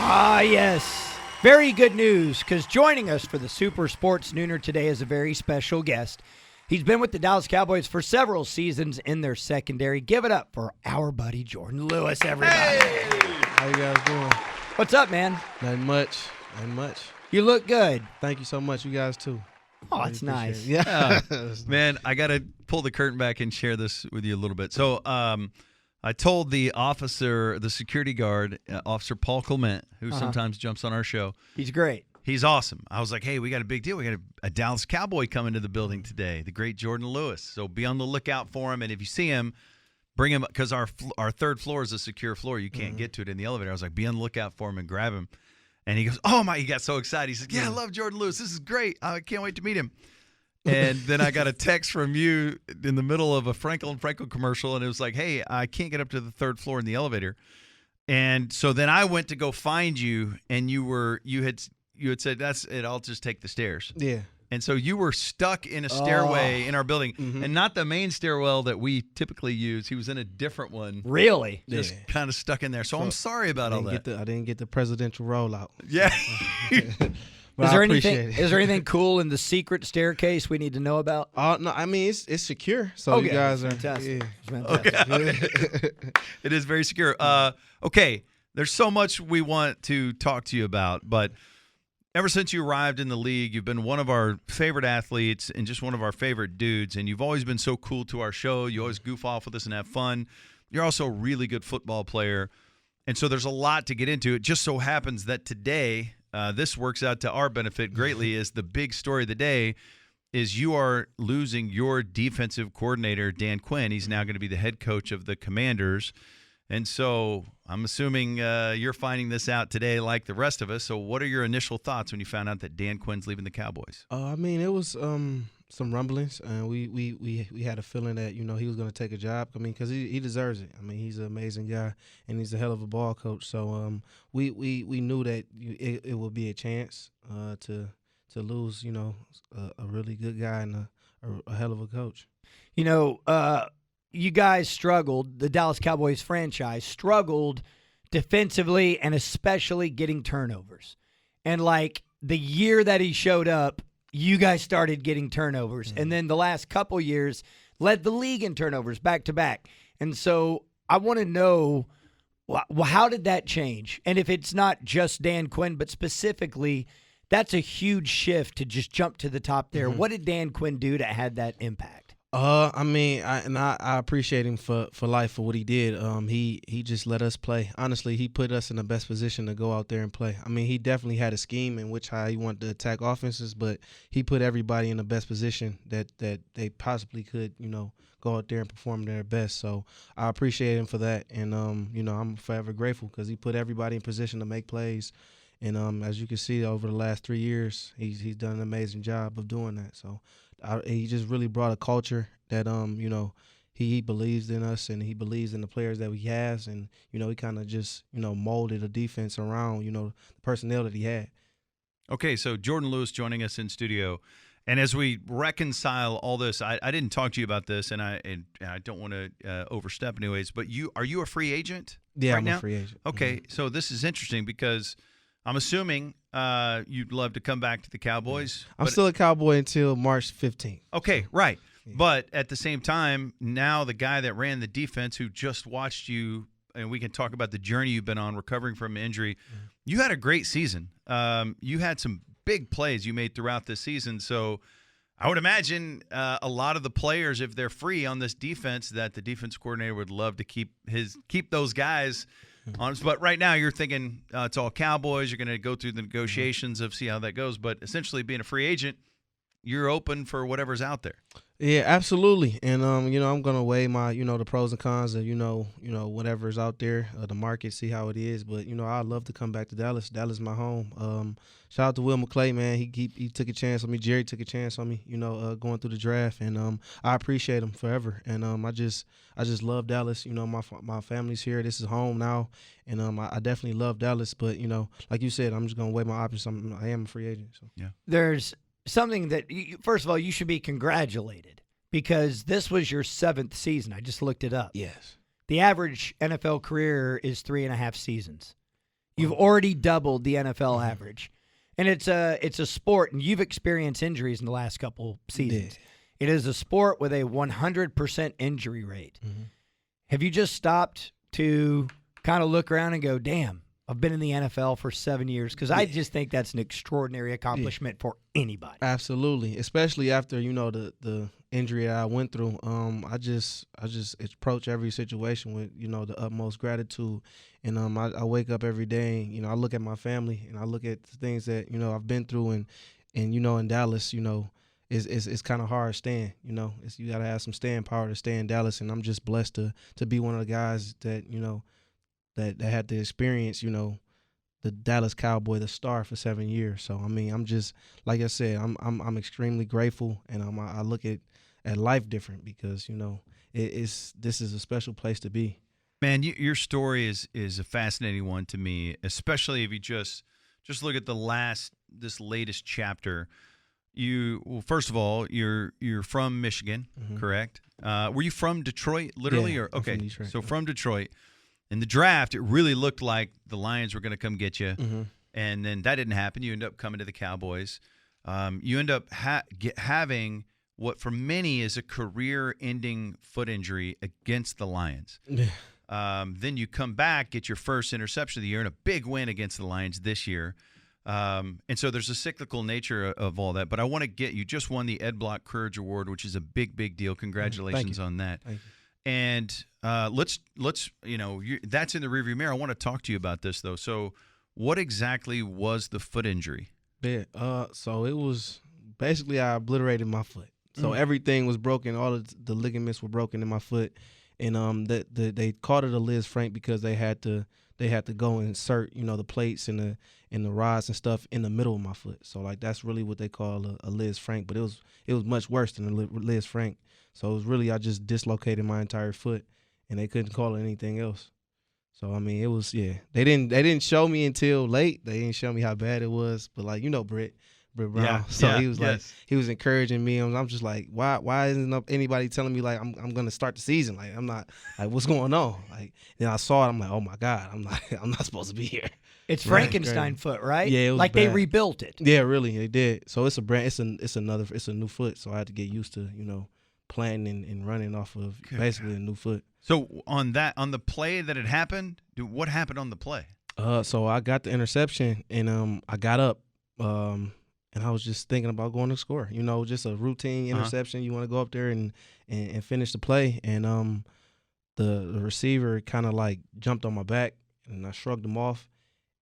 Ah, yes. Very good news, because joining us for the Super Sports Nooner today is a very special guest. He's been with the Dallas Cowboys for several seasons in their secondary. Give it up for our buddy Jourdan Lewis, everybody. Hey! How you guys doing? What's up, man? Nothing much. Nothing much. You look good. Thank you so much. You guys, too. Oh, that's nice. Yeah. Man, I got to pull the curtain back and share this with you a little bit. So I told the officer, the security guard, Officer Paul Clement, who sometimes jumps on our show. He's great. He's awesome. I was like, hey, we got a big deal. We got a Dallas Cowboy coming to the building today, the great Jourdan Lewis. So be on the lookout for him. And if you see him, bring him, because our third floor is a secure floor. You can't get to it in the elevator. I was like, be on the lookout for him and grab him. And he goes, oh, my, he got so excited. He said, yeah, I love Jourdan Lewis. This is great. I can't wait to meet him. And then I got a text from you in the middle of a Frankel & Frankel commercial, and it was like, hey, I can't get up to the third floor in the elevator. And so then I went to go find you, and you had said, that's it, I'll just take the stairs. Yeah. And so you were stuck in a stairway in our building, and not the main stairwell that we typically use. He was in a different one. Really? Just kind of stuck in there. So I'm sorry about all that. I didn't get the presidential rollout. Yeah. Is there anything cool in the secret staircase we need to know about? No, I mean it's secure. So you guys are fantastic. Yeah. Okay. It is very secure. Okay, there's so much we want to talk to you about, but ever since you arrived in the league, you've been one of our favorite athletes and just one of our favorite dudes, and you've always been so cool to our show. You always goof off with us and have fun. You're also a really good football player, and so there's a lot to get into. It just so happens that today, this works out to our benefit greatly, is the big story of the day is you are losing your defensive coordinator, Dan Quinn. He's now going to be the head coach of the Commanders. And so I'm assuming you're finding this out today like the rest of us. So what are your initial thoughts when you found out that Dan Quinn's leaving the Cowboys? I mean, it was some rumblings. We had a feeling that, he was going to take a job. I mean, because he deserves it. I mean, he's an amazing guy, and he's a hell of a ball coach. So we knew that it would be a chance to lose, a really good guy and a hell of a coach. You guys struggled, the Dallas Cowboys franchise struggled defensively and especially getting turnovers. And like the year that he showed up, you guys started getting turnovers. And then the last couple years led the league in turnovers back to back. And so I want to know, how did that change? And if it's not just Dan Quinn, but specifically, that's a huge shift to just jump to the top there. What did Dan Quinn do to have that impact? I mean, I appreciate him for life for what he did. He just let us play. Honestly, he put us in the best position to go out there and play. I mean, he definitely had a scheme in which how he wanted to attack offenses, but he put everybody in the best position that they possibly could, go out there and perform their best. So I appreciate him for that, and I'm forever grateful because he put everybody in position to make plays. And as you can see, over the last 3 years, he's done an amazing job of doing that. So he just really brought a culture that, he believes in us and he believes in the players that he has. And, he kind of just, molded a defense around, the personnel that he had. Okay, so Jourdan Lewis joining us in studio. And as we reconcile all this, I didn't talk to you about this, and I don't want to overstep anyways, but are you a free agent right now? I'm a free agent. Okay, so this is interesting because I'm assuming you'd love to come back to the Cowboys. I'm still a Cowboy until March 15th. Okay, right. Yeah. But at the same time, now the guy that ran the defense who just watched you, and we can talk about the journey you've been on recovering from injury, you had a great season. You had some big plays you made throughout the season. So I would imagine a lot of the players, if they're free on this defense, that the defense coordinator would love to keep those guys honest. But right now you're thinking it's all Cowboys. You're going to go through the negotiations of see how that goes. But essentially being a free agent, you're open for whatever's out there. Yeah, absolutely. And, I'm going to weigh my, the pros and cons of, whatever's out there, the market, see how it is. But, I'd love to come back to Dallas. Dallas is my home. Shout out to Will McClay, man. He took a chance on me. Jerry took a chance on me, going through the draft. And I appreciate him forever. And I just love Dallas. My family's here. This is home now. And I definitely love Dallas. But, like you said, I'm just going to weigh my options. I am a free agent. So. Yeah. There's something that, first of all, you should be congratulated because this was your 7th season. I just looked it up. Yes. The average NFL career is 3.5 seasons. You've already doubled the NFL average. And it's a sport, and you've experienced injuries in the last couple seasons. Yeah. It is a sport with a 100% injury rate. Mm-hmm. Have you just stopped to kind of look around and go, damn, I've been in the NFL for 7 years? Because I just think that's an extraordinary accomplishment for anybody. Absolutely, especially after, the injury that I went through. I just approach every situation with, the utmost gratitude. And I wake up every day, I look at my family and I look at the things that, I've been through. And in Dallas, it's kind of hard staying, you got to have some staying power to stay in Dallas. And I'm just blessed to be one of the guys that, that had the experience, the Dallas Cowboy, the star for 7 years. So, I'm just, like I said, I'm extremely grateful. And I look at life different because, this is a special place to be. Man, your story is a fascinating one to me, especially if you just look at this latest chapter. First of all, you're from Michigan, mm-hmm. correct? Were you from Detroit, literally? Yeah, or okay, from Detroit, so from Detroit. In the draft, it really looked like the Lions were going to come get you, mm-hmm. and then that didn't happen. You end up coming to the Cowboys. You end up having what for many is a career-ending foot injury against the Lions. Yeah. Then you come back, get your first interception of the year, and a big win against the Lions this year. And so there's a cyclical nature of all that. But I want to you just won the Ed Block Courage Award, which is a big, big deal. Congratulations on that. Thank you. And let's that's in the rearview mirror. I want to talk to you about this though. So what exactly was the foot injury? Yeah. So it was basically I obliterated my foot. So everything was broken. All of the ligaments were broken in my foot. And they called it a Liz Frank because they had to go and insert the plates and the rods and stuff in the middle of my foot. So like that's really what they call a Liz Frank, but it was much worse than a Liz Frank. So it was really I just dislocated my entire foot, and they couldn't call it anything else. So it was They didn't show me until late. They didn't show me how bad it was, but Britt Brown. Yeah, so yeah, he was like, he was encouraging me. And I'm just like, why isn't anybody telling me like I'm gonna start the season? Like I'm not like what's going on? Like then I saw it. I'm like, oh my God, I'm not supposed to be here. It's Frankenstein foot, right? Yeah, it was like bad. They rebuilt it. Yeah, really, they did. So it's a new foot. So I had to get used to playing and running off of basically a new foot. So on the play that had happened, what happened on the play? So I got the interception and I got up. And I was just thinking about going to score, just a routine interception. You want to go up there and finish the play. And the receiver kind of like jumped on my back, and I shrugged him off,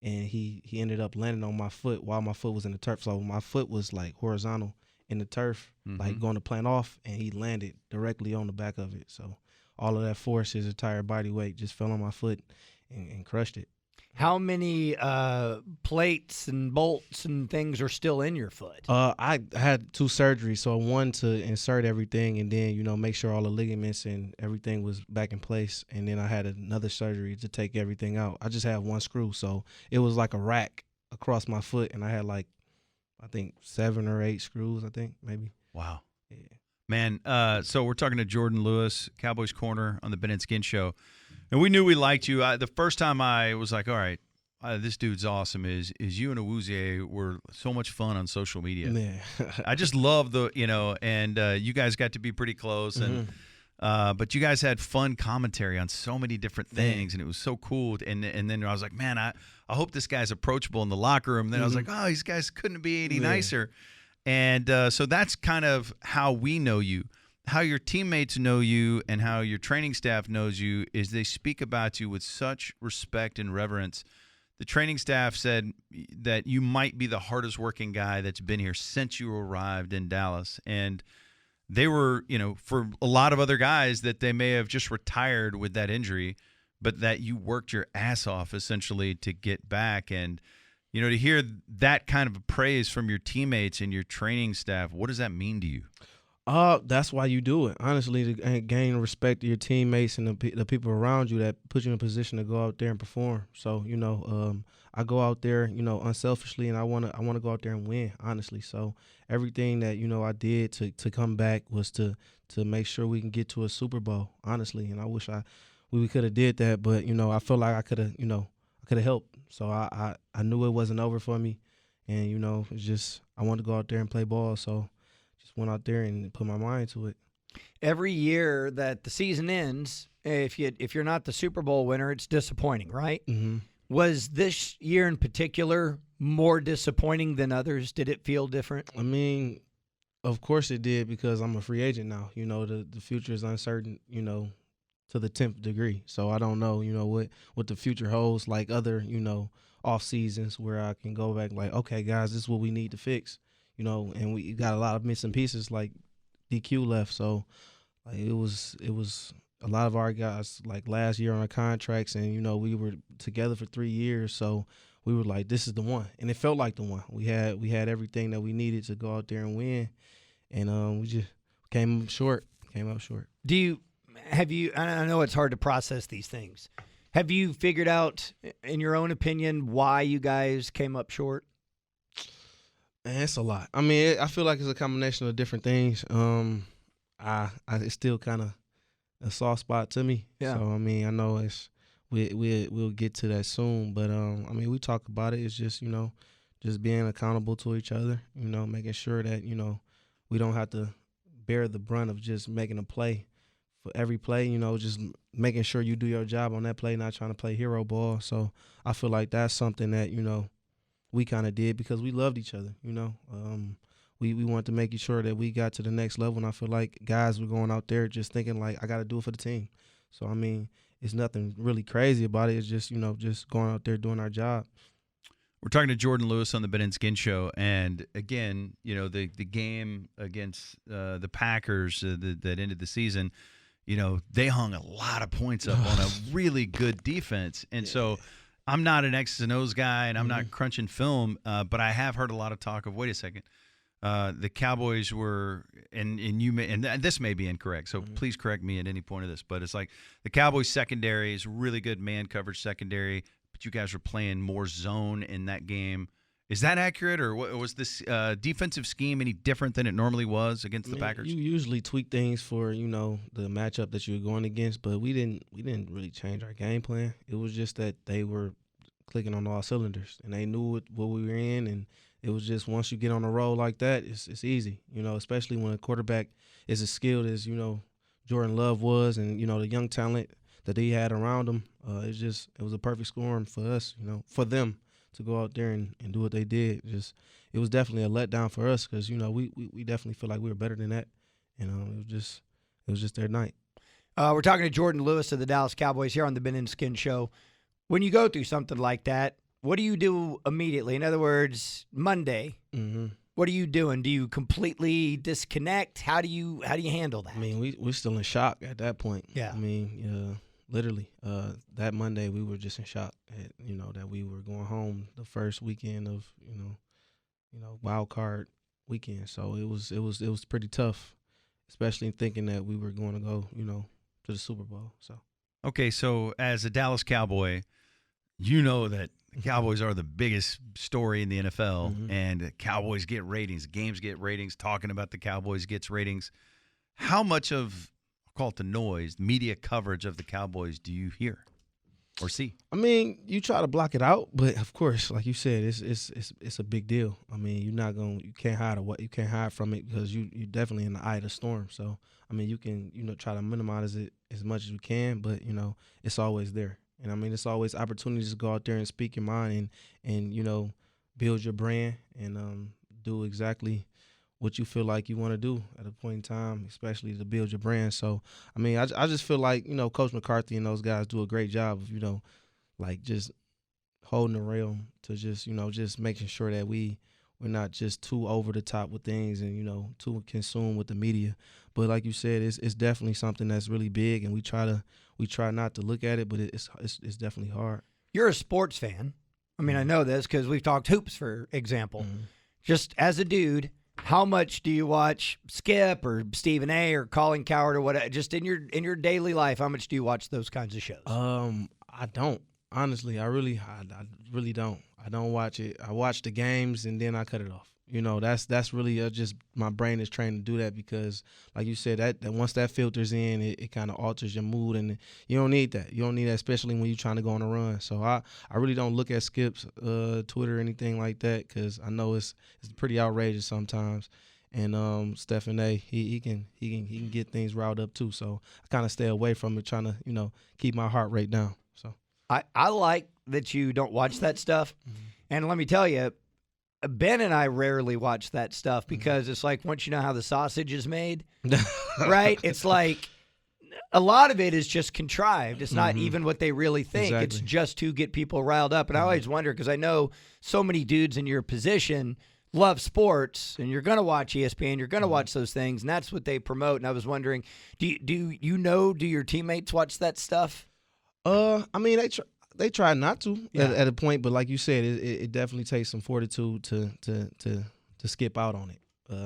and he ended up landing on my foot while my foot was in the turf. So my foot was like horizontal in the turf, like going to plant off, and he landed directly on the back of it. So all of that force, his entire body weight just fell on my foot and crushed it. How many plates and bolts and things are still in your foot? I had 2 surgeries, so one to insert everything and then, make sure all the ligaments and everything was back in place. And then I had another surgery to take everything out. I just had 1 screw, so it was like a rack across my foot, and I had I think 7 or 8 screws, I think, maybe. Wow. Yeah. Man, so we're talking to Jourdan Lewis, Cowboys Corner on the Ben and Skin Show. And we knew we liked you. The first time I was like, all right, this dude's awesome, is you and Awuzie were so much fun on social media. Yeah. I just love and you guys got to be pretty close. And but you guys had fun commentary on so many different things, and it was so cool. And then I was like, man, I hope this guy's approachable in the locker room. And then I was like, oh, these guys couldn't be any nicer. And so that's kind of how we know you. How your teammates know you and how your training staff knows you is they speak about you with such respect and reverence. The training staff said that you might be the hardest working guy that's been here since you arrived in Dallas. And they were, for a lot of other guys that they may have just retired with that injury, but that you worked your ass off essentially to get back. And, to hear that kind of praise from your teammates and your training staff, what does that mean to you? That's why you do it, honestly, to gain respect of your teammates and the people around you that put you in a position to go out there and perform. So, I go out there, unselfishly, and I want to go out there and win, honestly. So everything that, I did to come back was to make sure we can get to a Super Bowl, honestly. And I wish we could have did that, but I feel like I could have helped. So I knew it wasn't over for me, and it's just I wanted to go out there and play ball, so just went out there and put my mind to it. Every year that the season ends, if you're not the Super Bowl winner, it's disappointing, right? Mm-hmm. Was this year in particular more disappointing than others? Did it feel different? I mean, of course it did, because I'm a free agent now. The future is uncertain, to the 10th degree. So I don't know, what the future holds, like other, off seasons where I can go back like, okay, guys, this is what we need to fix, and we got a lot of missing pieces like DQ left. So like it was a lot of our guys like last year on our contracts, and we were together for 3 years. So we were like, this is the one, and it felt like the one. We had everything that we needed to go out there and win, and we just came up short. I know it's hard to process these things. Have you figured out, in your own opinion, why you guys came up short? Man, it's a lot. I mean, I feel like it's a combination of different things. It's still kind of a soft spot to me. Yeah. So I mean, I know we'll get to that soon, but I mean, we talk about it. It's just just being accountable to each other. Making sure that we don't have to bear the brunt of just making a play for every play. Just making sure you do your job on that play, not trying to play hero ball. So I feel like that's something that we kind of did because we loved each other. We wanted to make sure that we got to the next level, and I feel like guys were going out there just thinking like, I got to do it for the team. So I mean, it's nothing really crazy about it. It's just just going out there doing our job. We're talking to Jourdan Lewis on the Ben and Skin Show, and again, the game against the Packers that ended the season, they hung a lot of points up on a really good defense, and so I'm not an X's and O's guy, and I'm not crunching film, but I have heard a lot of talk of, wait a second, the Cowboys were, and this may be incorrect, so please correct me at any point of this, but it's like the Cowboys secondary is really good man coverage secondary, but you guys were playing more zone in that game. Is that accurate, or was this defensive scheme any different than it normally was against the Packers? You usually tweak things for the matchup that you're going against, but we didn't really change our game plan. It was just that they were clicking on all cylinders, and they knew what we were in, and it was just once you get on a roll like that, it's easy, especially when a quarterback is as skilled as Jourdan Love was, and the young talent that he had around him. It was a perfect storm for us, for them to go out there and do what they did. It was definitely a letdown for us because we definitely feel like we were better than that. It was just their night. We're talking to Jourdan Lewis of the Dallas Cowboys here on the Ben and Skin Show. When you go through something like that, what do you do immediately? In other words, Monday, what are you doing? Do you completely disconnect? How do you handle that? I mean, we're still in shock at that point. Yeah. I mean, literally, that Monday we were just in shock at, that we were going home the first weekend of, wild card weekend. So it was pretty tough, especially thinking that we were going to go, to the Super Bowl. So. Okay, so as a Dallas Cowboy, that the Cowboys are the biggest story in the NFL, and the Cowboys get ratings, games get ratings, talking about the Cowboys gets ratings. How much of, I'll call it the noise, media coverage of the Cowboys do you hear or see? I mean, you try to block it out, but of course, like you said, it's a big deal. I mean, you can't hide from it because you definitely in the eye of the storm. So I mean, you can try to minimize it as much as you can, but it's always there. And I mean, it's always opportunities to go out there and speak your mind and build your brand and do exactly what you feel like you want to do at a point in time, especially to build your brand. So, I mean, I just feel like, Coach McCarthy and those guys do a great job of, like just holding the realm to just, just making sure that we're not just too over the top with things and, too consumed with the media. But like you said, it's definitely something that's really big, and we try not to look at it, but it's definitely hard. You're a sports fan. I mean, I know this because we've talked hoops, for example. Just as a dude, how much do you watch Skip or Stephen A. or Colin Cowherd or whatever? Just in your daily life, how much do you watch those kinds of shows? I don't. Honestly, I really don't. I don't watch it. I watch the games and then I cut it off. You know, that's really just my brain is trained to do that because, like you said, that once that filters in, it kind of alters your mood, and you don't need that. You don't need that, especially when you're trying to go on a run. So I really don't look at Skip's Twitter or anything like that because I know it's pretty outrageous sometimes. And Stephen A, he can get things riled up too. So I kind of stay away from it, trying to keep my heart rate down. So I like that you don't watch that stuff, and let me tell you, Ben and I rarely watch that stuff because it's like once you know how the sausage is made, right? It's like a lot of it is just contrived. It's not even what they really think. Exactly. It's just to get people riled up. And I always wonder because I know so many dudes in your position love sports, and you're going to watch ESPN, you're going to watch those things, and that's what they promote. And I was wondering, do your teammates watch that stuff? I mean, they try not to at a point, but like you said, it definitely takes some fortitude to skip out on it.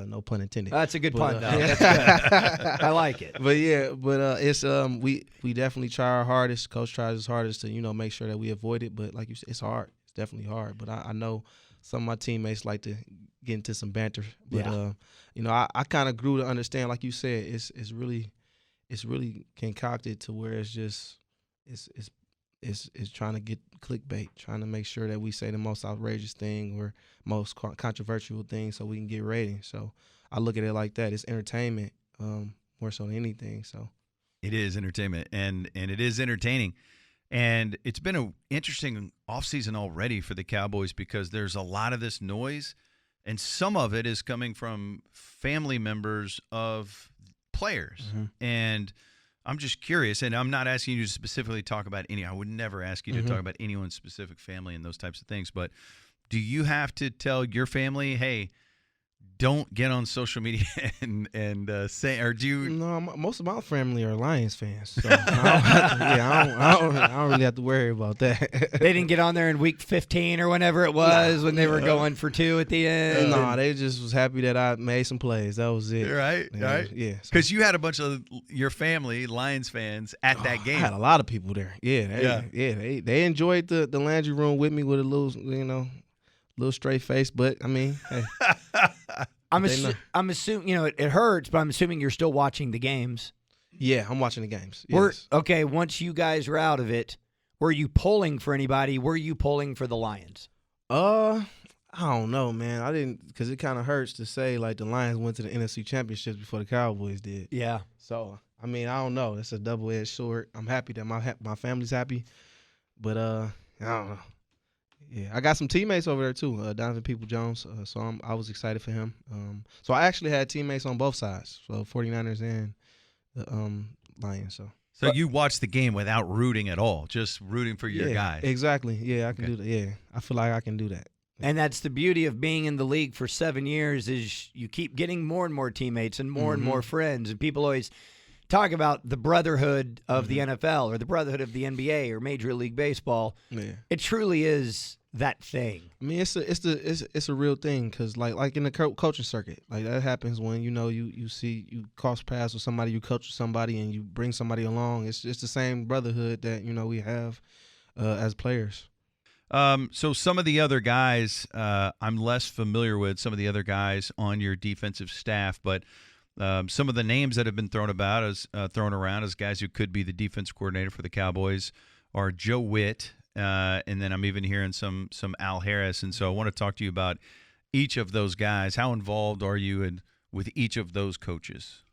No pun intended. That's a good pun, though. That's good. I like it. But it's we definitely try our hardest. Coach tries his hardest to make sure that we avoid it. But like you said, it's hard. It's definitely hard. But I know some of my teammates like to get into some banter. But I kind of grew to understand, like you said, it's really concocted to where it's just it's trying to get clickbait, trying to make sure that we say the most outrageous thing or most controversial thing so we can get ratings. So I look at it like that. It's entertainment more so than anything. So it is entertainment, and it is entertaining. And it's been an interesting offseason already for the Cowboys because there's a lot of this noise, and some of it is coming from family members of players. And I'm just curious, and I'm not asking you to specifically talk about I would never ask you to talk about anyone's specific family and those types of things, but do you have to tell your family, hey, don't get on social media and say, or do you? No, most of my family are Lions fans, so I don't really have to worry about that. They didn't get on there in week 15 or whenever it was when they were going for 2 at the end. No, they just was happy that I made some plays. That was it. Right. Yeah. Because you had a bunch of your family, Lions fans, at that game. I had a lot of people there. They enjoyed the Landry room with me with a little straight face, but I mean, hey. I'm assuming it hurts, but I'm assuming you're still watching the games. Yeah, I'm watching the games. Yes. Okay, once you guys are out of it, were you pulling for anybody? Were you pulling for the Lions? I don't know, man. I didn't, because it kind of hurts to say like the Lions went to the NFC Championships before the Cowboys did. Yeah. So I mean, I don't know. It's a double-edged sword. I'm happy that my family's happy, but I don't know. Yeah, I got some teammates over there too, Donovan Peoples-Jones. So I was excited for him. So I actually had teammates on both sides, so 49ers and the Lions. So you watched the game without rooting at all, just rooting for your guy. Exactly. Yeah, I can do that. Yeah, I feel like I can do that. And that's the beauty of being in the league for 7 years is you keep getting more and more teammates and more friends. And people always talk about the brotherhood of the NFL or the brotherhood of the NBA or Major League Baseball. Yeah. It truly is that thing. I mean, it's a real thing because like in the coaching circuit, like that happens when you cross paths with somebody, you coach with somebody, and you bring somebody along. It's the same brotherhood that we have as players. So some of the other guys I'm less familiar with, some of the other guys on your defensive staff, but some of the names that have been thrown around as guys who could be the defense coordinator for the Cowboys are Joe Witt, and then I'm even hearing some Al Harris. And so I want to talk to you about each of those guys. How involved are you with each of those coaches?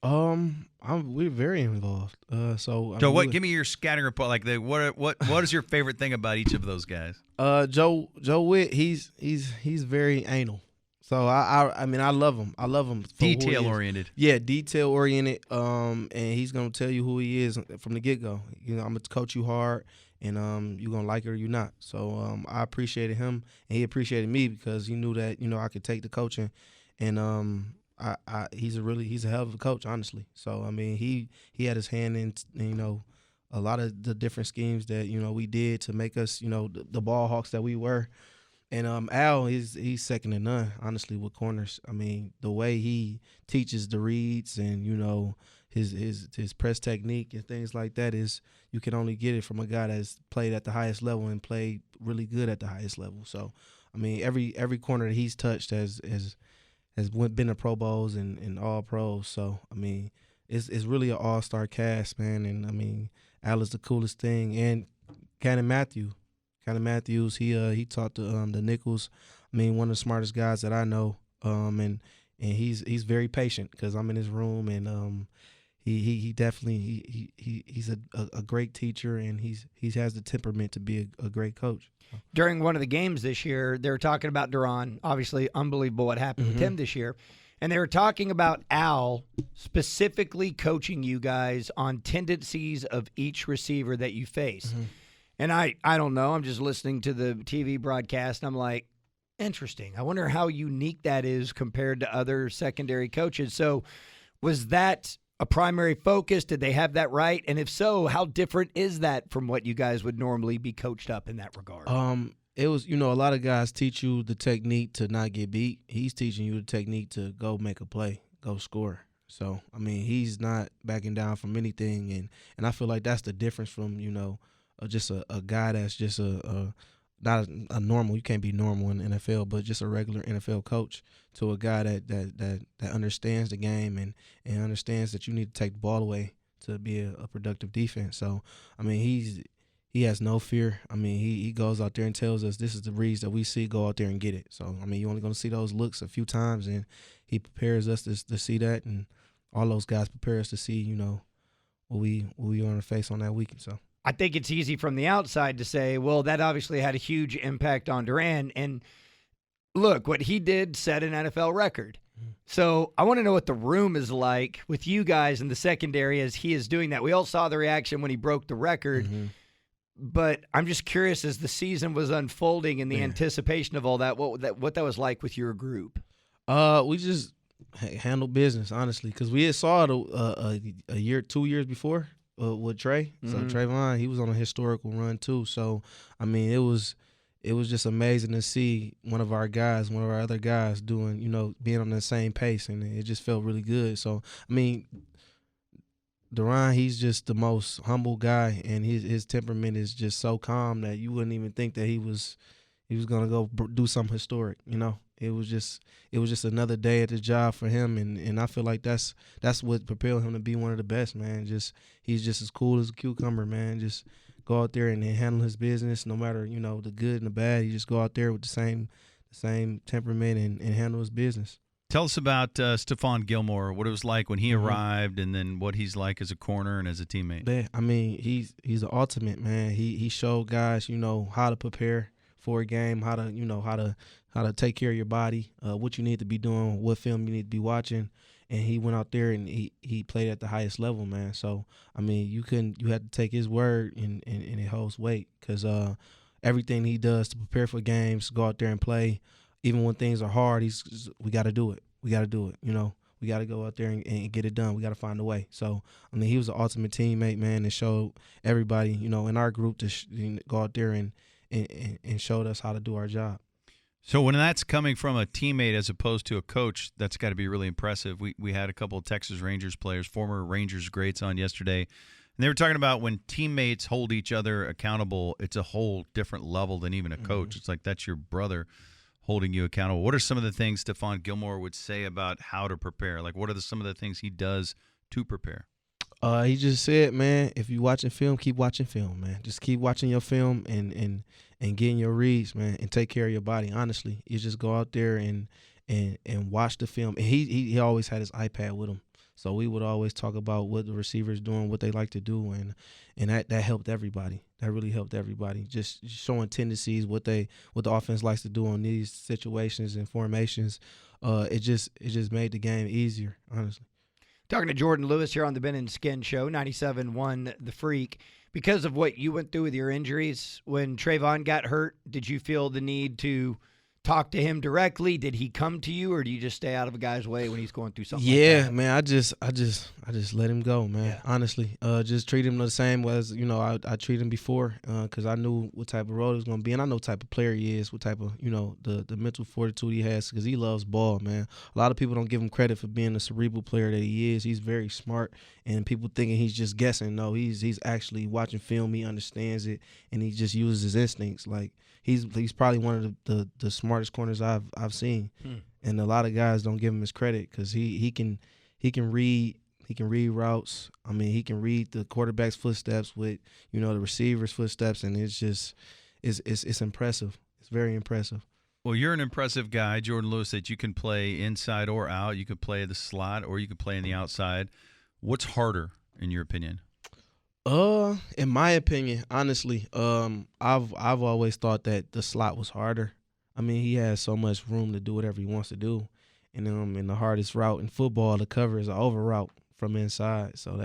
We're very involved. So give me your scouting report. Like what is your favorite thing about each of those guys? Joe Witt, he's very anal. So I mean I love him. I love him. Detail oriented. Yeah, detail oriented. And he's gonna tell you who he is from the get go. I'm gonna coach you hard, and you're gonna like it or you're not. So I appreciated him, and he appreciated me because he knew that I could take the coaching, and he's a hell of a coach, honestly. So I mean he had his hand in a lot of the different schemes that we did to make us the ball hawks that we were. And Al, he's second to none, honestly, with corners. I mean, the way he teaches the reads and his press technique and things like that is you can only get it from a guy that's played at the highest level and played really good at the highest level. So I mean, every corner that he's touched has been to Pro Bowls and All Pros. So I mean, it's really an all-star cast, man. And I mean, Al is the coolest thing, and Cannon Matthews, he taught the nickels. I mean, one of the smartest guys that I know. And he's very patient because I'm in his room, and he definitely he's a great teacher, and he has the temperament to be a great coach. During one of the games this year, they were talking about Jourdan. Obviously, unbelievable what happened with him this year. And they were talking about Al specifically coaching you guys on tendencies of each receiver that you face. And I don't know. I'm just listening to the TV broadcast, and I'm like, interesting. I wonder how unique that is compared to other secondary coaches. So was that a primary focus? Did they have that right? And if so, how different is that from what you guys would normally be coached up in that regard? It was, a lot of guys teach you the technique to not get beat. He's teaching you the technique to go make a play, go score. So, I mean, he's not backing down from anything. And I feel like that's the difference from, just a guy that's just not a normal. You can't be normal in the NFL, but just a regular NFL coach to a guy that understands the game and understands that you need to take the ball away to be a productive defense. So, I mean, he has no fear. I mean, he goes out there and tells us this is the reads that we see. Go out there and get it. So, I mean, you're only going to see those looks a few times, and he prepares us to see that, and all those guys prepare us to see, what we are going to face on that weekend. So. I think it's easy from the outside to say, well, that obviously had a huge impact on Jourdan. And look, what he did set an NFL record. So I want to know what the room is like with you guys in the secondary as he is doing that. We all saw the reaction when he broke the record. But I'm just curious, as the season was unfolding and the anticipation of all that, what that was like with your group. We just handled business, honestly, because we had saw it a year, 2 years before. With Trey. So Trayvon, he was on a historical run too. So I mean, it was just amazing to see one of our other guys doing, being on the same pace, and it just felt really good. So I mean, Jourdan, he's just the most humble guy, and his temperament is just so calm that you wouldn't even think that he was gonna go do something historic. It was just another day at the job for him, and I feel like that's what propelled him to be one of the best, man. He's just as cool as a cucumber, man. Just go out there and handle his business, no matter the good and the bad. He just go out there with the same temperament and handle his business. Tell us about Stephon Gilmore, what it was like when he arrived, and then what he's like as a corner and as a teammate. Yeah, I mean, he's the ultimate, man. He showed guys, how to prepare for a game, how to take care of your body, what you need to be doing, what film you need to be watching. And he went out there and he played at the highest level, man. So, I mean, you had to take his word and it holds weight, because everything he does to prepare for games, go out there and play, even when things are hard, we got to do it. We got to do it, We got to go out there and get it done. We got to find a way. So, I mean, he was an ultimate teammate, man, and showed everybody, in our group to go out there and showed us how to do our job. So when that's coming from a teammate as opposed to a coach, that's got to be really impressive. We had a couple of Texas Rangers players, former Rangers greats, on yesterday, and they were talking about when teammates hold each other accountable, it's a whole different level than even a coach. It's like that's your brother holding you accountable. What are some of the things Stephon Gilmore would say about how to prepare? Like, what are some of the things he does to prepare? He just said, man, if you're watching film, keep watching film, man. Just keep watching your film and getting your reads, man, and take care of your body. Honestly, you just go out there and watch the film. And he always had his iPad with him, so we would always talk about what the receivers doing, what they like to do, and that helped everybody. That really helped everybody. Just showing tendencies, what the offense likes to do on these situations and formations. It just made the game easier, honestly. Talking to Jourdan Lewis here on the Ben and Skin Show, 97.1 The Freak. Because of what you went through with your injuries, when Trayvon got hurt, did you feel the need to talk to him directly? Did he come to you, or do you just stay out of a guy's way when he's going through something? Yeah, like that? man. I just let him go, man. Yeah. Honestly, just treat him the same as I treated him before, because I knew what type of role he was gonna be, and I know what type of player he is, what type of the mental fortitude he has, because he loves ball, man. A lot of people don't give him credit for being the cerebral player that he is. He's very smart, and people thinking he's just guessing. No, he's actually watching film. He understands it, and he just uses his instincts. Like he's probably one of the smartest corners I've seen. And a lot of guys don't give him his credit because he can read routes. I mean, he can read the quarterback's footsteps with the receiver's footsteps, and it's impressive. It's very impressive. Well, you're an impressive guy, Jourdan Lewis, that you can play inside or out. You could play the slot or you could play in the outside. What's harder in your opinion? In my opinion, honestly, I've always thought that the slot was harder. I mean, he has so much room to do whatever he wants to do. And the hardest route in football to cover is an over route from inside. So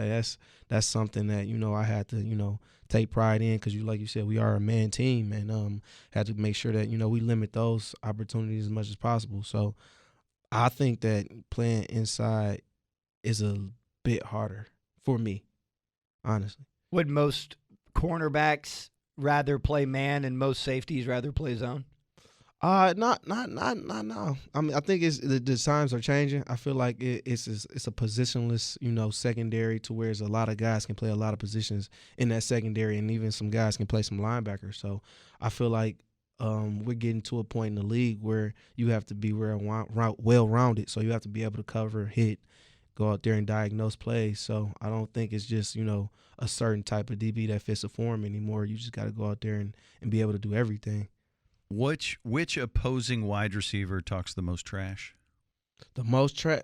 that's something that, I had to, take pride in because, like you said, we are a man team and had to make sure that, we limit those opportunities as much as possible. So I think that playing inside is a bit harder for me, honestly. Would most cornerbacks rather play man and most safeties rather play zone? Not now. I mean, I think the times are changing. I feel like it's a positionless, secondary to where a lot of guys can play a lot of positions in that secondary, and even some guys can play some linebackers. So I feel like we're getting to a point in the league where you have to be well-rounded. So you have to be able to cover, hit, go out there and diagnose plays. So I don't think it's just a certain type of DB that fits a form anymore. You just got to go out there and be able to do everything. Which opposing wide receiver talks the most trash? The most trash?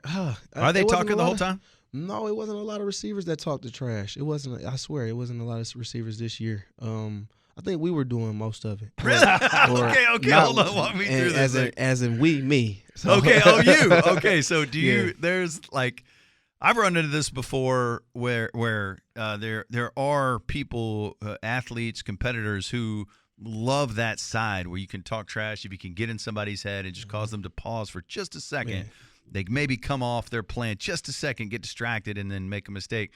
Are they talking the whole time? No, it wasn't a lot of receivers that talked the trash. It wasn't. I swear, it wasn't a lot of receivers this year. I think we were doing most of it. Really? Okay. Hold on. Walk me through this. As in me. So. Okay. Oh, you. Okay. So do you? Yeah. There's like, I've run into this before where there are people, athletes, competitors who love that side where you can talk trash if you can get in somebody's head and just cause them to pause for just a second. Yeah. They maybe come off their plan just a second, get distracted, and then make a mistake.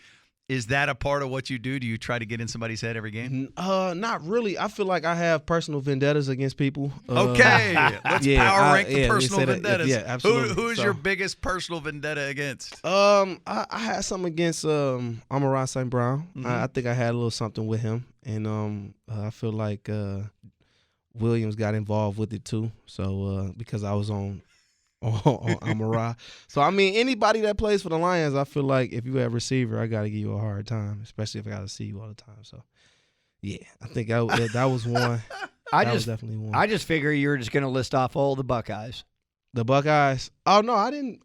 Is that a part of what you do? Do you try to get in somebody's head every game? Not really. I feel like I have personal vendettas against people. Okay. Let's power rank the personal vendettas. Yeah, absolutely. Who's your biggest personal vendetta against? I had something against Amon-Ra St. Brown. Mm-hmm. I think I had a little something with him. And I feel like Williams got involved with it too. So because I was on Amon-Ra. So, I mean, anybody that plays for the Lions, I feel like if you have a receiver, I got to give you a hard time, especially if I got to see you all the time. So, yeah, I think that was one. That was definitely one. I just figure you were just going to list off all the Buckeyes. The Buckeyes? Oh, no, I didn't.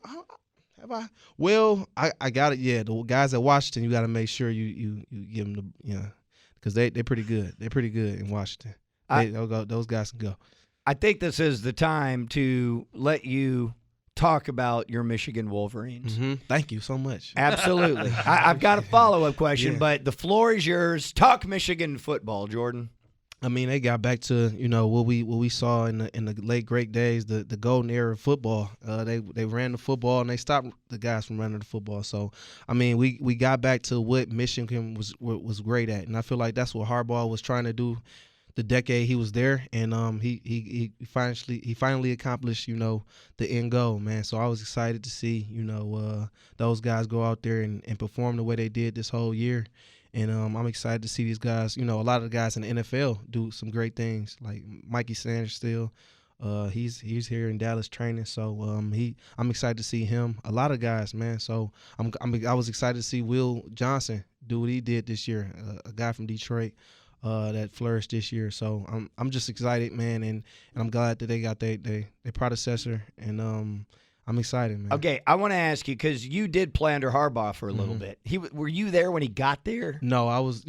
Have I? Well, I got it. Yeah, the guys at Washington, you got to make sure you give them because they're pretty good. They're pretty good in Washington. Those guys can go. I think this is the time to let you talk about your Michigan Wolverines. Mm-hmm. Thank you so much. Absolutely. I've got a follow-up question, but the floor is yours. Talk Michigan football, Jourdan. I mean, they got back to what we saw in the late great days, the golden era of football. They ran the football and they stopped the guys from running the football. So I mean, we got back to what Michigan was great at, and I feel like that's what Harbaugh was trying to do the decade he was there, and he finally accomplished the end goal, man. So I was excited to see those guys go out there and perform the way they did this whole year. And I'm excited to see these guys, a lot of the guys in the NFL do some great things, like Mikey Sanders still. He's here in Dallas training, so I'm excited to see him. A lot of guys, man. So I was excited to see Will Johnson do what he did this year, a guy from Detroit that flourished this year. So I'm just excited, man, and I'm glad that they got their predecessor, and I'm excited, man. Okay, I want to ask you because you did play under Harbaugh for a little bit. Were you there when he got there? No, I was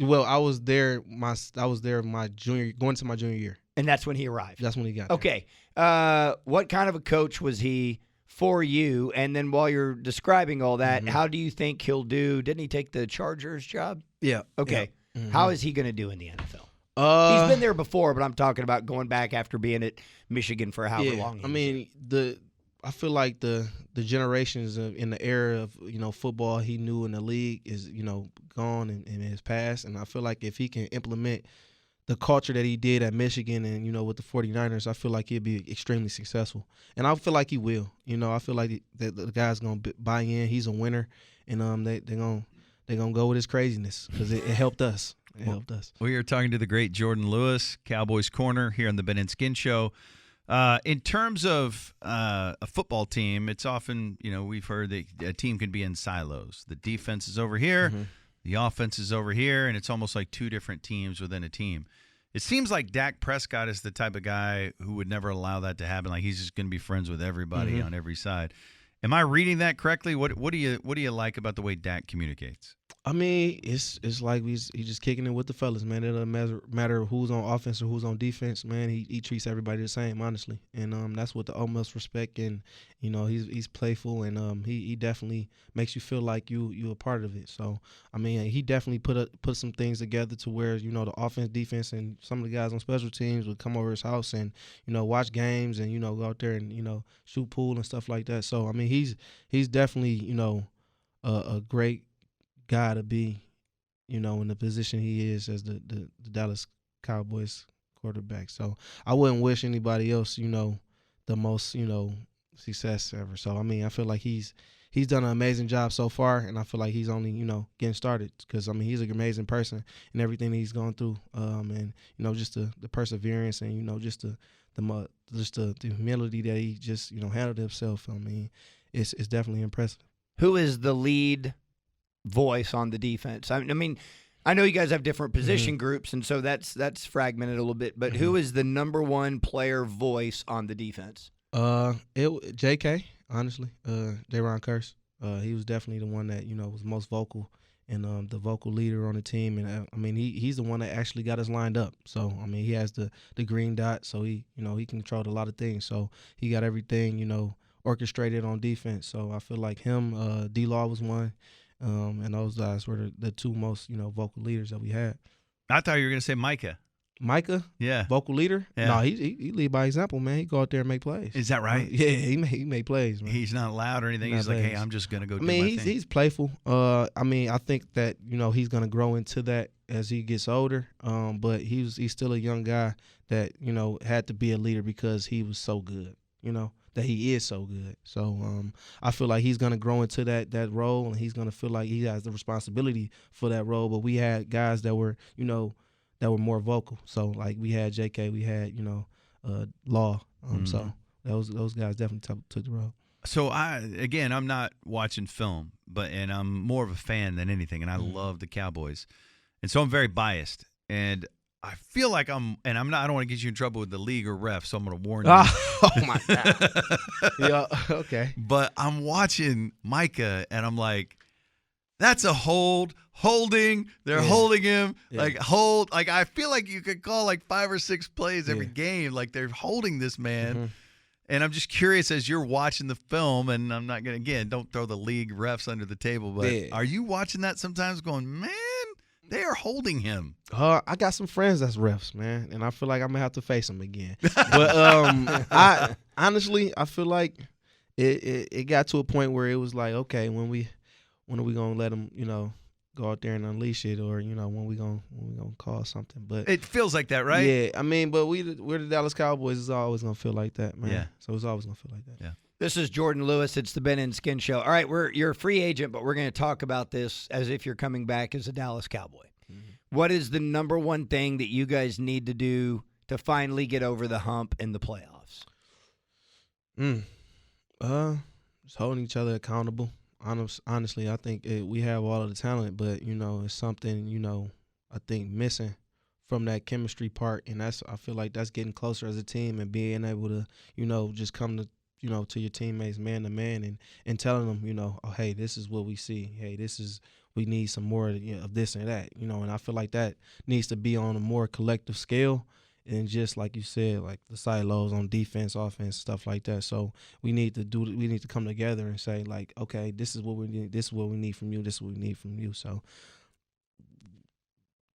there. My junior, going to my junior year, and that's when he arrived. That's when he got there. Okay, what kind of a coach was he for you? And then while you're describing all that, how do you think he'll do? Didn't he take the Chargers job? Yeah. Okay. Yeah. How is he going to do in the NFL? He's been there before, but I'm talking about going back after being at Michigan for however long. I mean, I feel like the generations in the era of football he knew in the league is gone and has passed, and I feel like if he can implement the culture that he did at Michigan and with the 49ers, I feel like he'll be extremely successful, and I feel like he will. I feel like the guy's gonna buy in. He's a winner, and they're gonna go with his craziness because it helped us. It helped us. We are talking to the great Jourdan Lewis, Cowboys corner, here on the Ben and Skin Show. In terms of a football team, it's often, we've heard that a team can be in silos. The defense is over here, the offense is over here, and it's almost like two different teams within a team. It seems like Dak Prescott is the type of guy who would never allow that to happen. Like he's just going to be friends with everybody on every side. Am I reading that correctly? What do you like about the way Dak communicates? I mean, it's like he's just kicking it with the fellas, man. It doesn't matter who's on offense or who's on defense, man. He treats everybody the same, honestly, and that's with the utmost respect. And he's playful, and he definitely makes you feel like you a part of it. So I mean, he definitely put some things together to where the offense, defense, and some of the guys on special teams would come over his house and watch games and go out there and shoot pool and stuff like that. So I mean, he's definitely a great guy to be, in the position he is as the Dallas Cowboys quarterback. So I wouldn't wish anybody else, the most, success ever. So I mean, I feel like he's done an amazing job so far, and I feel like he's only, getting started because I mean he's an amazing person and everything he's gone through, and just the perseverance and just the humility that he just handled himself. I mean, it's definitely impressive. Who is the lead voice on the defense? I mean, I know you guys have different position groups, and so that's fragmented a little bit. But who is the number one player voice on the defense? JK, honestly, Jourdan Curse. He was definitely the one that was most vocal and the vocal leader on the team. And I mean, he's the one that actually got us lined up. So I mean, he has the green dot, so he he controlled a lot of things. So he got everything orchestrated on defense. So I feel like him, D-Law was one. And those guys were the two most, vocal leaders that we had. I thought you were going to say Micah. Micah? Yeah. Vocal leader? Yeah. No, he lead by example, man. He go out there and make plays. Is that right? Yeah, he made plays, man. He's not loud or anything. He's like, hey, I'm just going to go do my thing. He's playful. I mean, I think that, he's going to grow into that as he gets older. But he's still a young guy that, had to be a leader because he was so good, that he is so good. So I feel like he's going to grow into that role, and he's going to feel like he has the responsibility for that role. But we had guys that were, that were more vocal. So, like, we had JK, we had, Law. So those guys definitely took the role. So, I'm not watching film, and I'm more of a fan than anything, and I love the Cowboys. And so I'm very biased. And I feel like I don't want to get you in trouble with the league or ref, so I'm going to warn you. Oh my God. Yeah, okay. But I'm watching Micah, and I'm like, that's a holding. They're holding him. Yeah. Like I feel like you could call like 5 or 6 plays every game. Like they're holding this man. And I'm just curious as you're watching the film, and I'm not going to, again, don't throw the league refs under the table, but are you watching that sometimes going, man, they are holding him? I got some friends that's refs, man, and I feel like I'm going to have to face them again. But I honestly, I feel like it got to a point where it was like, okay, when are we going to let them, go out there and unleash it, or when we gonna call something? But it feels like that, right? Yeah, I mean, but we're the Dallas Cowboys. It's always gonna feel like that, man. Yeah. So it's always gonna feel like that. Yeah. This is Jourdan Lewis. It's the Ben and Skin Show. All right, you're a free agent, but we're going to talk about this as if you're coming back as a Dallas Cowboy. What is the number one thing that you guys need to do to finally get over the hump in the playoffs? Just holding each other accountable. Honestly, I think we have all of the talent, but it's something I think missing from that chemistry part, and I feel like that's getting closer as a team and being able to just come to to your teammates man to man and telling them oh, hey, this is what we see. Hey, we need some more of this and that. And I feel like that needs to be on a more collective scale. And just like you said, like the silos on defense, offense, stuff like that. So we need to come together and say, like, okay, this is what we need. This is what we need from you. This is what we need from you. So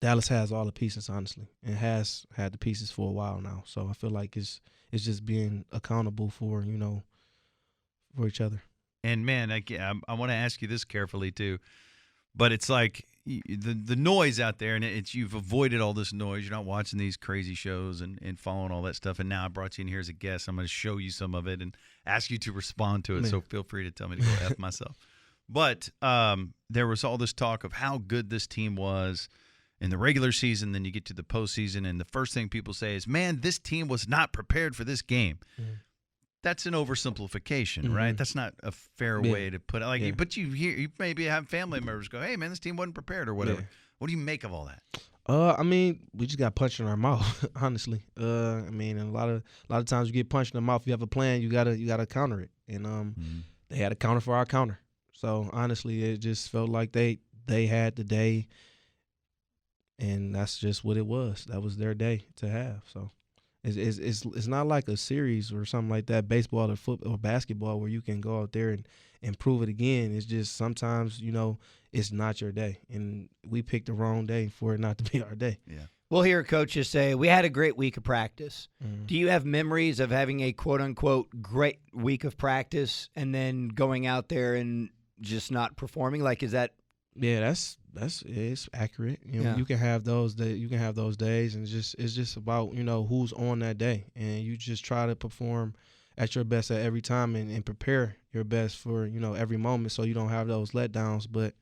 Dallas has all the pieces, honestly, and has had the pieces for a while now. So I feel like it's just being accountable for for each other. And man, I want to ask you this carefully too, but it's like the noise out there, and you've avoided all this noise. You're not watching these crazy shows and following all that stuff. And now I brought you in here as a guest. I'm going to show you some of it and ask you to respond to it. Man. So feel free to tell me to go F myself. But there was all this talk of how good this team was in the regular season. Then you get to the postseason, and the first thing people say is, "Man, this team was not prepared for this game." Mm-hmm. That's an oversimplification, right? That's not a fair way to put it. But you maybe have family members go, "Hey, man, this team wasn't prepared," or whatever. Yeah. What do you make of all that? I mean, we just got punched in our mouth, honestly. I mean, and a lot of times you get punched in the mouth. If you have a plan, you gotta counter it, and they had a counter for our counter. So honestly, it just felt like they had the day, and that's just what it was. That was their day to have. So. It's not like a series or something like that, baseball or football or basketball, where you can go out there and prove it again. It's just sometimes, it's not your day. And we picked the wrong day for it not to be our day. Yeah. We'll hear coaches say, we had a great week of practice. Mm-hmm. Do you have memories of having a quote-unquote great week of practice and then going out there and just not performing? Like, is that – Yeah, it's accurate. You can have those days, and it's just about who's on that day, and you just try to perform at your best at every time and prepare your best for every moment, so you don't have those letdowns. But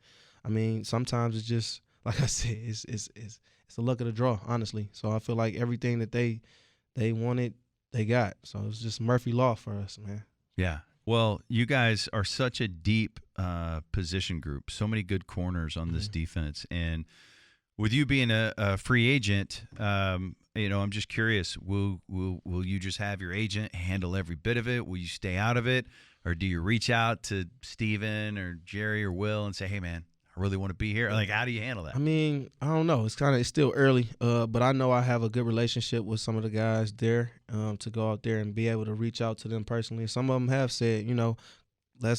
I mean, sometimes it's just like I said, it's the luck of the draw, honestly. So I feel like everything that they wanted, they got. So it's just Murphy Law for us, man. Yeah. Well, you guys are such a deep position group, so many good corners on this defense. And with you being a free agent, I'm just curious, will you just have your agent handle every bit of it? Will you stay out of it? Or do you reach out to Steven or Jerry or Will and say, hey, man, I really want to be here? Like, how do you handle that? I mean, I don't know. It's still early, but I know I have a good relationship with some of the guys there to go out there and be able to reach out to them personally. Some of them have said,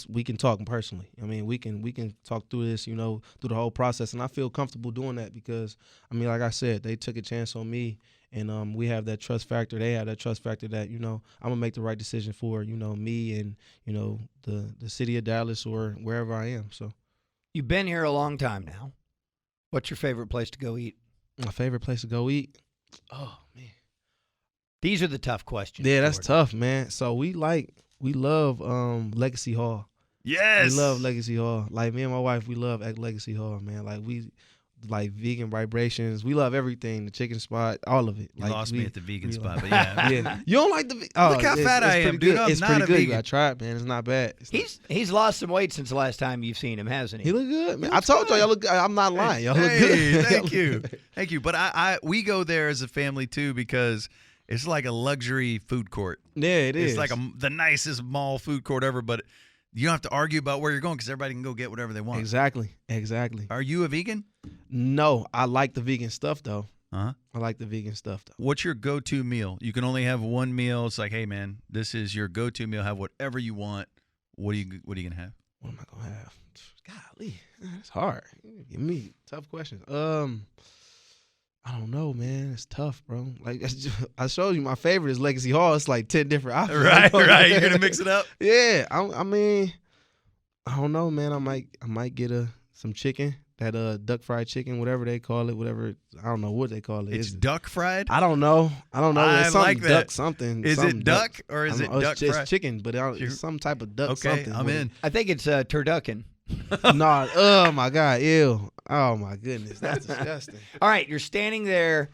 we can talk personally. I mean, we can talk through this, through the whole process, and I feel comfortable doing that because, I mean, like I said, they took a chance on me, and we have that trust factor. They have that trust factor that I'm gonna make the right decision for me and the city of Dallas or wherever I am. So. You've been here a long time now. What's your favorite place to go eat? My favorite place to go eat? Oh, man. These are the tough questions. Yeah, that's tough, man. So we love Legacy Hall. Yes. We love Legacy Hall. Like, me and my wife, we love Legacy Hall, man. Like, we like vegan vibrations. We love everything. The chicken spot, all of it. You like, lost me at the vegan spot, but yeah. Yeah. You don't like the Look how fat I am, dude. I'm it's not pretty a good. vegan. I tried, man. It's not bad. He's lost some weight since the last time you've seen him, hasn't he? He look good, man. I told y'all look good. I'm not lying. Y'all look Hey, good. thank you. Thank you. But we go there as a family too because it's like a luxury food court. Yeah, it is. It's like the nicest mall food court ever, but you don't have to argue about where you're going because everybody can go get whatever they want. Exactly. Are you a vegan? No, I like the vegan stuff though. Uh-huh. I like the vegan stuff though. What's your go-to meal? You can only have one meal. It's like, hey man, this is your go-to meal. Have whatever you want. What are you gonna have? What am I gonna have? Golly, it's hard. Give me tough questions. I don't know, man. It's tough, bro. Like I showed you, my favorite is Legacy Hall. It's like 10 different options. Right. You're gonna mix it up. Yeah. I mean, I don't know, man. I might get some chicken. That duck fried chicken, whatever they call it, whatever, I don't know what they call it. It's duck fried? I don't know. I It's like that. Duck something. Is something it duck or is it duck fried? It's chicken, but it's some type of duck something. Okay, I'm in. I think it's turducken. No, oh my God, ew. Oh my goodness, that's disgusting. All right, you're standing there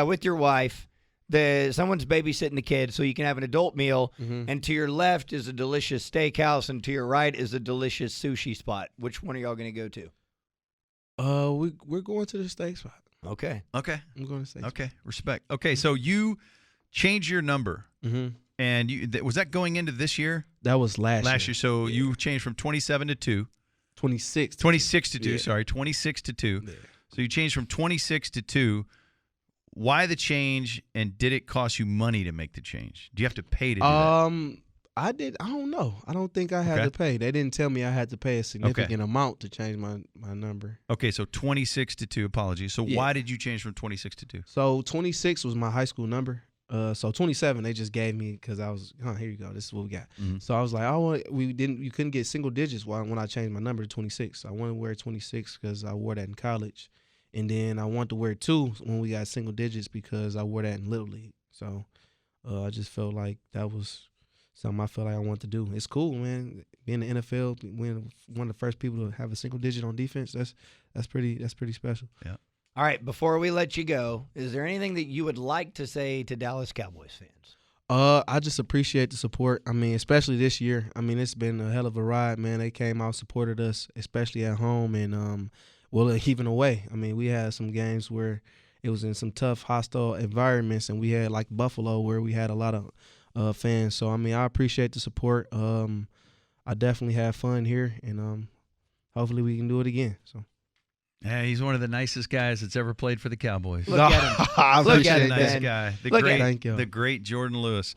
with your wife. Someone's babysitting the kid, so you can have an adult meal. Mm-hmm. And to your left is a delicious steakhouse, and to your right is a delicious sushi spot. Which one are y'all going to go to? We're going to the steak spot. Okay. I'm going to steak spot. Okay, respect. Okay, so you changed your number. Mm-hmm. And was that going into this year? That was last year. So you changed from 27 to 2. 26. 26 to 2, yeah. Sorry, 26 to 2. Yeah. So you changed from 26 to 2. Why the change, and did it cost you money to make the change? Do you have to pay to do that? I don't know. I don't think I had Okay. to pay. They didn't tell me I had to pay a significant amount to change my number. Okay, so 26 to 2. Apologies. So Yeah. why did you change from 26 to 2? So 26 was my high school number. So 27 they just gave me because I was, here you go. This is what we got. Mhm. So I was like, you couldn't get single digits when I changed my number to 26. So I wanted to wear 26 because I wore that in college, and then I wanted to wear 2 when we got single digits because I wore that in Little League. So I just felt like that was something I felt like I wanted to do. It's cool, man. Being in the NFL, being one of the first people to have a single digit on defense, that's pretty special. Yeah. All right, before we let you go, is there anything that you would like to say to Dallas Cowboys fans? I just appreciate the support. I mean, especially this year. I mean, it's been a hell of a ride, man. They came out, supported us, especially at home and even away. I mean, we had some games where it was in some tough, hostile environments, and we had like Buffalo where we had a lot of fans. So I mean, I appreciate the support. I definitely had fun here, and hopefully we can do it again. So. Yeah, he's one of the nicest guys that's ever played for the Cowboys. Look at him. I Look appreciate at Such a it, nice man. guy. Look at him. Thank you. The great Jourdan Lewis.